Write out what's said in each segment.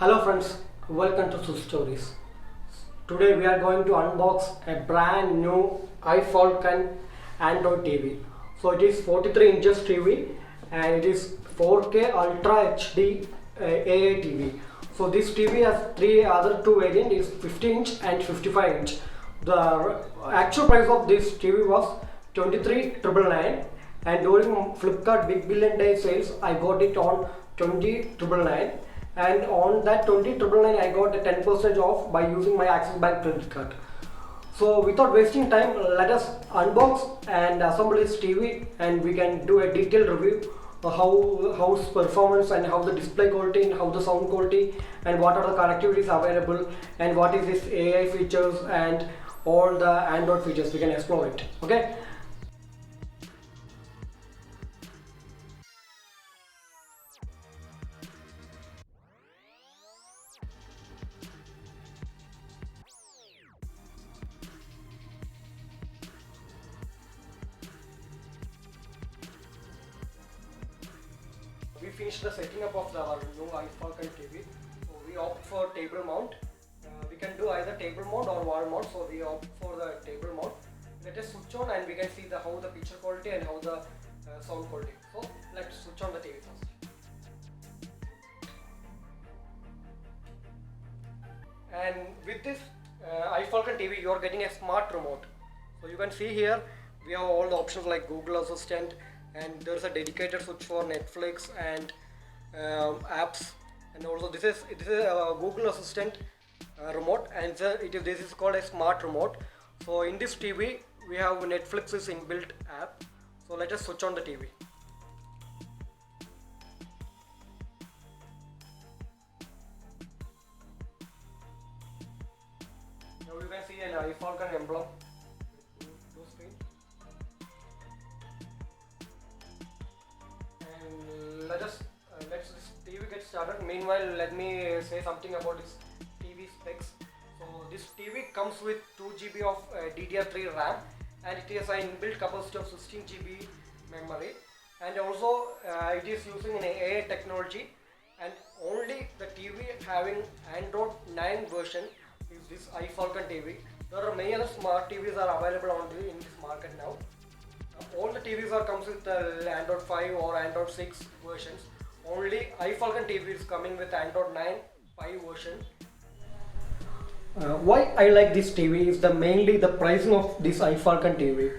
Hello friends, welcome to SudStories. Today we are going to unbox a brand new iFalcon Android TV. So it is 43 inches TV and it is 4K Ultra HD AI TV. So this TV has two variants, is 50 inch and 55 inch. The actual price of this TV was 23,999 and during Flipkart Big Billion Day sales I got it on 20,999. And on that 20,999 I got a 10% off by using my Axis Bank credit card. So without wasting time, let us unbox and assemble this TV and we can do a detailed review of how its performance and how the display quality and how the sound quality and what are the connectivities available and what is this AI features and all the Android features. We can explore it. Okay. We finished the setting up of our new iFalcon TV. So we opt for table mount. We can do either table mount or wall mount. So we opt for the table mount. Let us switch on and we can see how the picture quality and how the sound quality. So let's switch on the TV first. And with this iFalcon TV, you are getting a smart remote. So you can see here we have all the options like Google Assistant, and there is a dedicated switch for Netflix and apps, and also this is a Google Assistant remote, and this is called a smart remote. So in this TV we have Netflix's inbuilt app. So let us switch on the TV. Now you can see an iFalcon emblem. Let's this TV get started. Meanwhile, let me say something about this TV specs. So this TV comes with 2 GB of DDR3 RAM, and it has an inbuilt capacity of 16 GB memory, and also it is using an AI technology, and only the TV having Android 9 version is this iFalcon TV. There are many other smart TVs are available in this market now. All the TVs are comes with Android 5 or Android 6 versions. Only iFalcon TV is coming with Android 9 5 version. Why I like this TV is mainly the pricing of this iFalcon TV.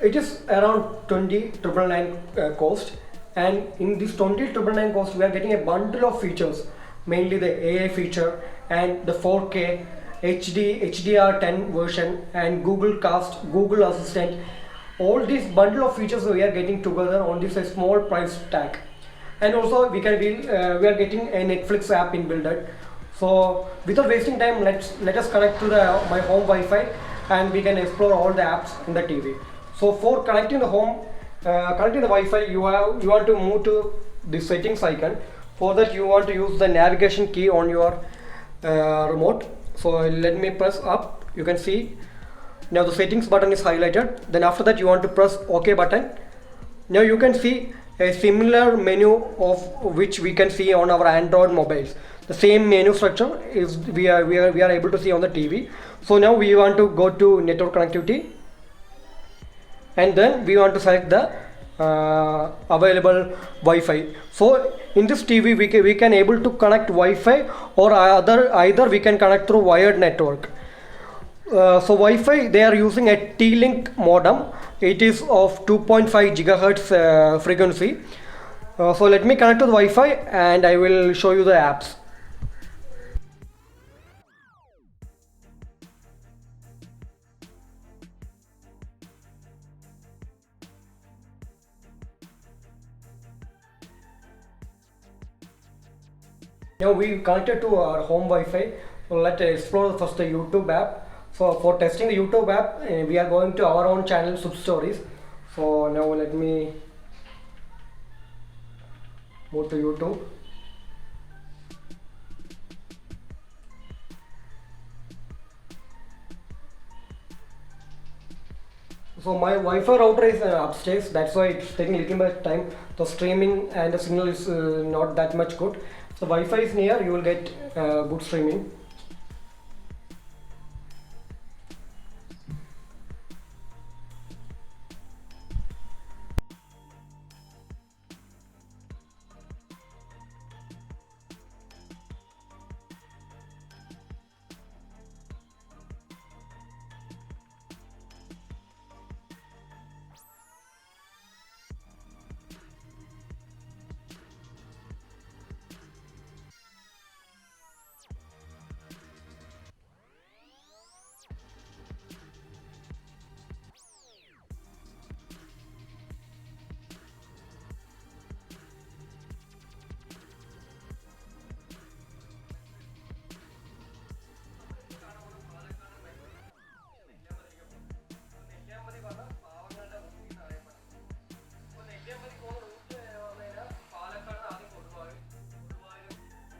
It is around 20,999 cost, and in this 20,999 cost we are getting a bundle of features, mainly the AI feature and the 4K HD HDR 10 version and Google Cast, Google Assistant. All these bundle of features we are getting together on this small price tag, and also we are getting a Netflix app inbuilt. So without wasting time, let us connect to my home Wi-Fi and we can explore all the apps in the TV. So for connecting the Wi-Fi, you want to move to the settings icon. For that you want to use the navigation key on your remote. So let me press up. You can see now the settings button is highlighted. Then after that you want to press OK button. Now you can see a similar menu of which we can see on our Android mobiles. The same menu structure is we are able to see on the TV. So now we want to go to network connectivity, and then we want to select the available Wi-Fi. So in this TV we can able to connect Wi-Fi or either we can connect through wired network. So Wi-Fi, they are using a T-Link modem. It is of 2.5 gigahertz frequency. So let me connect to the Wi-Fi and I will show you the apps. Now we connected to our home Wi-Fi. So let's explore first the YouTube app. So for testing the YouTube app, we are going to our own channel SudStories. So now let me move to YouTube. So my Wi-Fi router is upstairs, that's why it's taking a little bit of time. The streaming and the signal is not that much good. So Wi-Fi is near, you will get good streaming.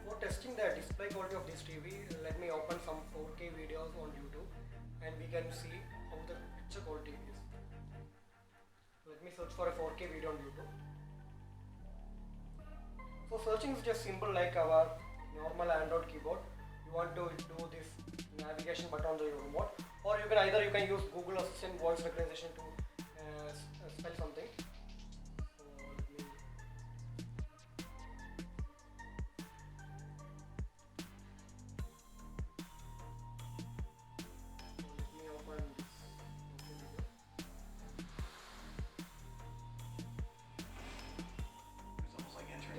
For testing the display quality of this TV, let me open some 4K videos on YouTube and we can see how the picture quality is. Let me search for a 4K video on YouTube. So searching is just simple like our normal Android keyboard. You want to do this navigation button on the remote, or you can use Google Assistant voice recognition to spell something.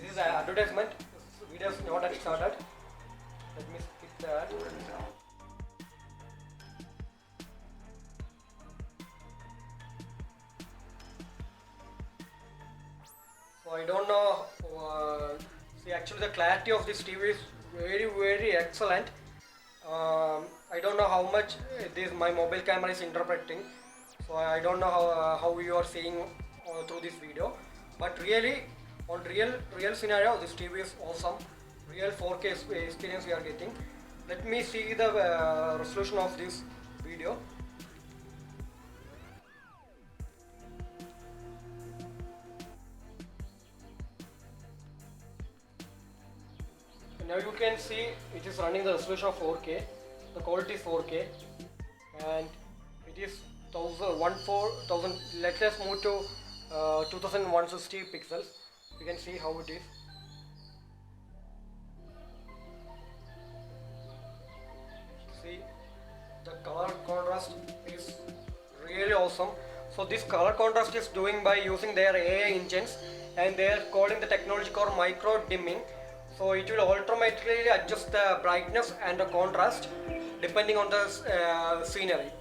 This is an advertisement. Video is not yet started. Let me skip that. So I don't know. See, actually the clarity of this TV is very excellent. I don't know how much this my mobile camera is interpreting. So I don't know how you are seeing through this video. But really, on real scenario, this TV is awesome. Real 4K experience we are getting. Let me see the resolution of this video. Now you can see it is running the resolution of 4K. The quality is 4K, and it is 1000. Let us move to 2160 pixels. You can see how it is. See, the color contrast is really awesome. So this color contrast is doing by using their AI engines, and they are calling the technology called micro dimming. So it will automatically adjust the brightness and the contrast depending on the scenery.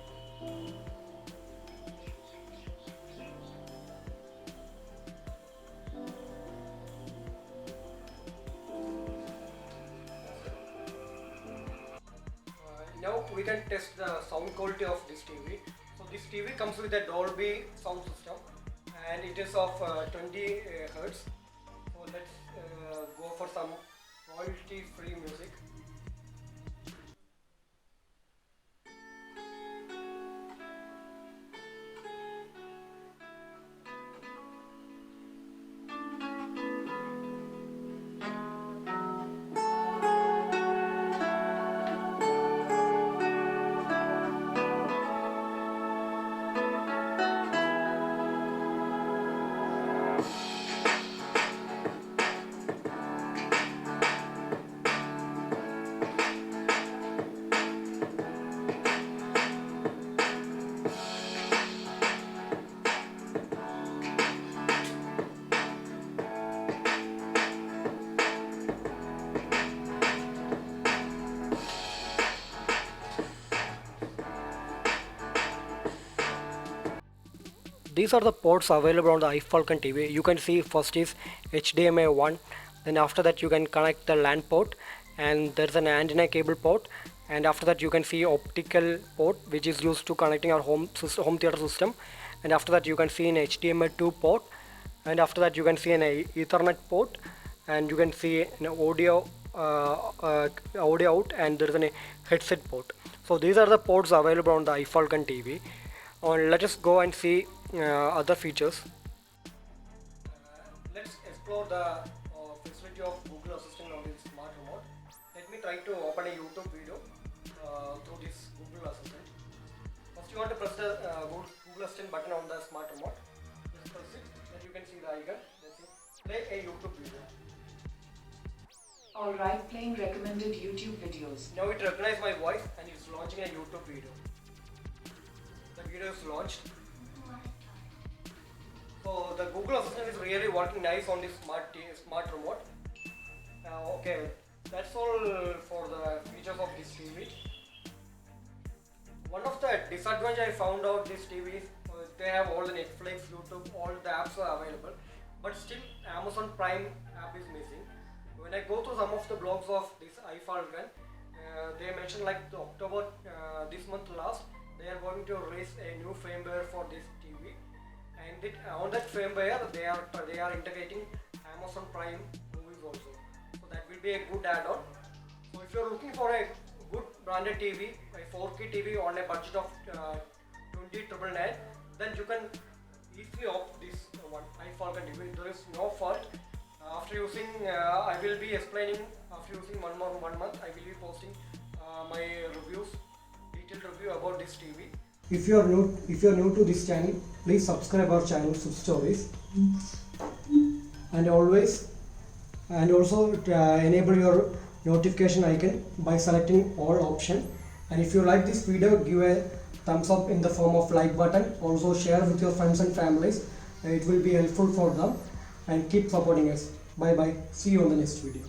Now we can test the sound quality of this TV. So this TV comes with a Dolby sound system, and it is of 20 Hz. So let's go for some royalty free music. These are the ports available on the iFalcon TV. You can see first is HDMI 1, then after that you can connect the LAN port, and there's an antenna cable port, and after that you can see optical port which is used to connecting our home theater system, and after that you can see an HDMI 2 port, and after that you can see an Ethernet port, and you can see an audio out, and there's a headset port. So these are the ports available on the iFalcon TV. Let us go and see other features. Let's explore the facility of Google Assistant on this a YouTube video. Alright, playing recommended YouTube videos. Now it recognizes my voice and it's launching a YouTube video. The video is launched. So the Google Assistant is really working nice on this smart remote. Okay, that's all for the features of this TV. One of the disadvantages I found out this TV is they have all the Netflix, YouTube, all the apps are available, but still Amazon Prime app is missing. When I go through some of the blogs of this iFalcon, they mentioned like the October this month last, they are going to release a new firmware for this TV, and on that firmware they are integrating Amazon Prime movies also. So that will be a good add-on. So if you are looking for a good branded TV, a 4K TV on a budget of 20,999, then you can easily opt this one iFalcon TV. There is no fault. After using, I will be explaining. After using one month, I will be posting my reviews, detailed review about this TV. If you are new to this channel, please subscribe our channel SudStories, and also enable your notification icon by selecting all option. And if you like this video, give a thumbs up in the form of like button. Also share with your friends and families. It will be helpful for them, and keep supporting us. Bye bye. See you on the next video.